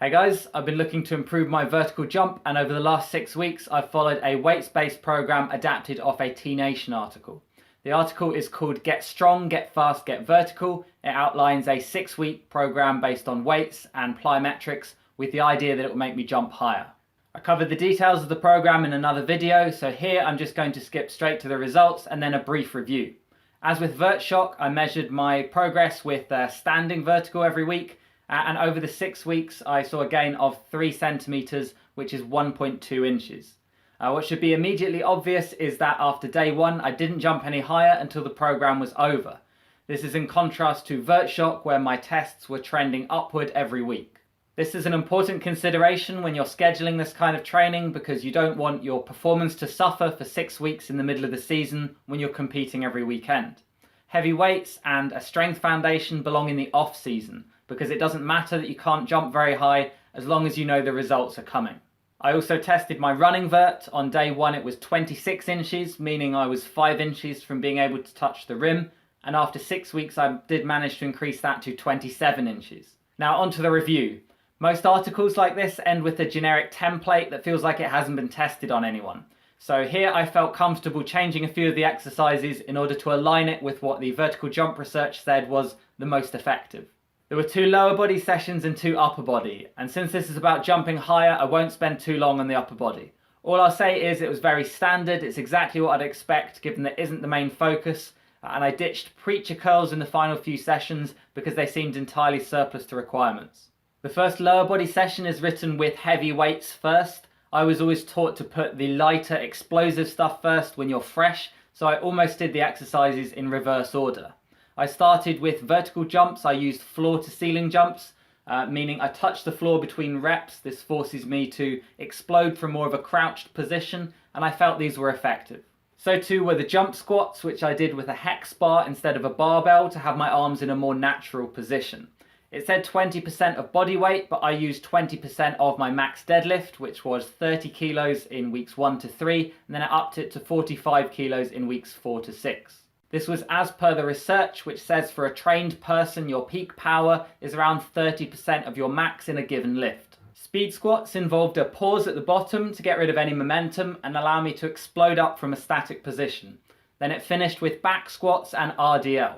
Hey guys, I've been looking to improve my vertical jump, and over the last 6 weeks I've followed a weights-based program adapted off a T-Nation article. The article is called Get Strong, Get Fast, Get Vertical. It outlines a 6-week program based on weights and plyometrics with the idea that it will make me jump higher. I covered the details of the program in another video, so here I'm just going to skip straight to the results and then a brief review. As with VertShock, I measured my progress with standing vertical every week. And over the 6 weeks, I saw a gain of 3 centimeters, which is 1.2 inches. What should be immediately obvious is that after day 1, I didn't jump any higher until the program was over. This is in contrast to VertShock, where my tests were trending upward every week. This is an important consideration when you're scheduling this kind of training, because you don't want your performance to suffer for 6 weeks in the middle of the season when you're competing every weekend. Heavy weights and a strength foundation belong in the off season, because it doesn't matter that you can't jump very high as long as you know the results are coming. I also tested my running vert. On day 1 it was 26 inches, meaning I was 5 inches from being able to touch the rim, and after 6 weeks I did manage to increase that to 27 inches. Now onto the review. Most articles like this end with a generic template that feels like it hasn't been tested on anyone. So here I felt comfortable changing a few of the exercises in order to align it with what the vertical jump research said was the most effective. There were 2 lower body sessions and 2 upper body, and since this is about jumping higher, I won't spend too long on the upper body. All I'll say is it was very standard. It's exactly what I'd expect given that isn't the main focus, and I ditched preacher curls in the final few sessions because they seemed entirely surplus to requirements. The first lower body session is written with heavy weights first. I was always taught to put the lighter explosive stuff first when you're fresh, so I almost did the exercises in reverse order. I started with vertical jumps. I used floor to ceiling jumps, meaning I touch the floor between reps. This forces me to explode from more of a crouched position, and I felt these were effective. So too were the jump squats, which I did with a hex bar instead of a barbell to have my arms in a more natural position. It said 20% of body weight, but I used 20% of my max deadlift, which was 30 kilos in weeks 1 to 3, and then I upped it to 45 kilos in weeks 4 to 6. This was as per the research, which says for a trained person your peak power is around 30% of your max in a given lift. Speed squats involved a pause at the bottom to get rid of any momentum and allow me to explode up from a static position. Then it finished with back squats and RDL.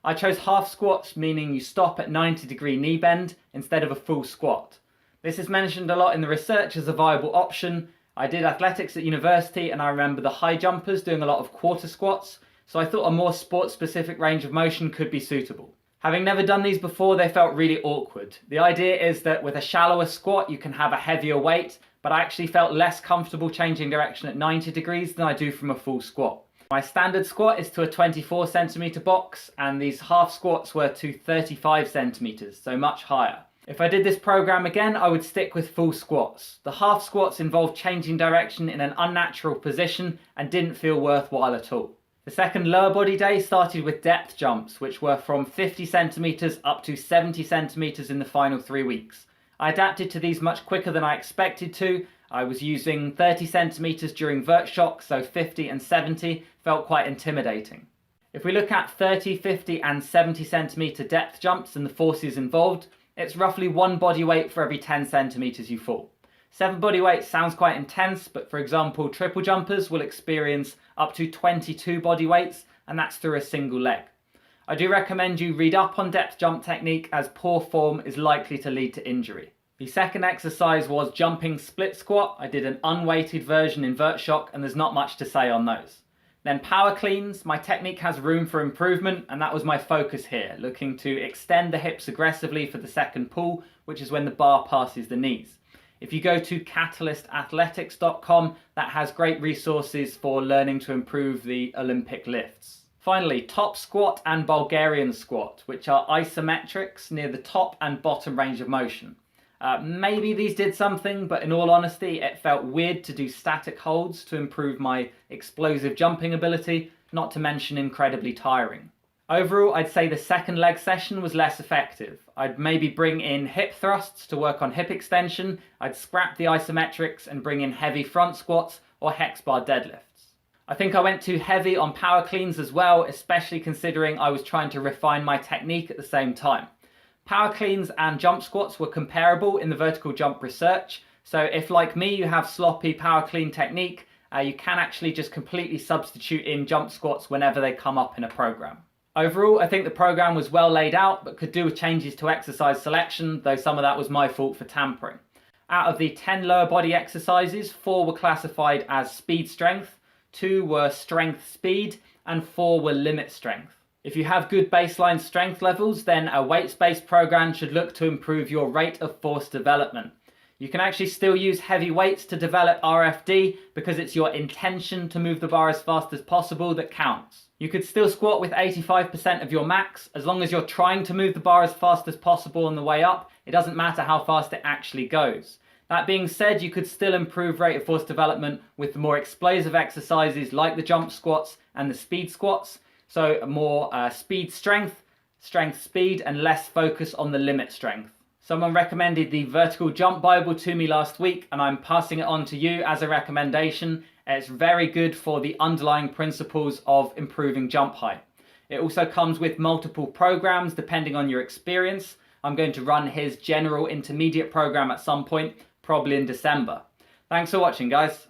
I chose half squats, meaning you stop at 90-degree knee bend instead of a full squat. This is mentioned a lot in the research as a viable option. I did athletics at university and I remember the high jumpers doing a lot of quarter squats, so I thought a more sport-specific range of motion could be suitable. Having never done these before, they felt really awkward. The idea is that with a shallower squat you can have a heavier weight, but I actually felt less comfortable changing direction at 90 degrees than I do from a full squat. My standard squat is to a 24 centimeter box, and these half squats were to 35 centimeters, so much higher. If I did this program again, I would stick with full squats. The half squats involved changing direction in an unnatural position and didn't feel worthwhile at all. The second lower body day started with depth jumps, which were from 50 centimeters up to 70 centimeters in the final 3 weeks. I adapted to these much quicker than I expected to. I was using 30 centimeters during VertShock, so 50 and 70 felt quite intimidating. If we look at 30, 50 and 70 centimeter depth jumps and the forces involved, it's roughly 1 body weight for every 10 centimeters you fall. 7 body weight sounds quite intense, but for example, triple jumpers will experience up to 22 body weights, and that's through a single leg. I do recommend you read up on depth jump technique, as poor form is likely to lead to injury. The second exercise was jumping split squat. I did an unweighted version in VertShock, and there's not much to say on those. Then power cleans. My technique has room for improvement, and that was my focus here, looking to extend the hips aggressively for the second pull, which is when the bar passes the knees. If you go to catalystathletics.com, that has great resources for learning to improve the Olympic lifts. Finally, top squat and Bulgarian squat, which are isometrics near the top and bottom range of motion. Maybe these did something, but in all honesty, it felt weird to do static holds to improve my explosive jumping ability, not to mention incredibly tiring. Overall, I'd say the second leg session was less effective. I'd maybe bring in hip thrusts to work on hip extension. I'd scrap the isometrics and bring in heavy front squats or hex bar deadlifts. I think I went too heavy on power cleans as well, especially considering I was trying to refine my technique at the same time. Power cleans and jump squats were comparable in the vertical jump research. So if, like me, you have sloppy power clean technique, you can actually just completely substitute in jump squats whenever they come up in a program. Overall, I think the program was well laid out, but could do with changes to exercise selection, though some of that was my fault for tampering. Out of the 10 lower body exercises, 4 were classified as speed strength, 2 were strength speed, and 4 were limit strength. If you have good baseline strength levels, then a weights-based program should look to improve your rate of force development. You can actually still use heavy weights to develop RFD because it's your intention to move the bar as fast as possible that counts. You could still squat with 85% of your max as long as you're trying to move the bar as fast as possible on the way up. It doesn't matter how fast it actually goes. That being said, you could still improve rate of force development with the more explosive exercises like the jump squats and the speed squats. So more speed strength, strength speed, and less focus on the limit strength. Someone recommended the Vertical Jump Bible to me last week, and I'm passing it on to you as a recommendation. It's very good for the underlying principles of improving jump height. It also comes with multiple programs depending on your experience. I'm going to run his general intermediate program at some point, probably in December. Thanks for watching, guys.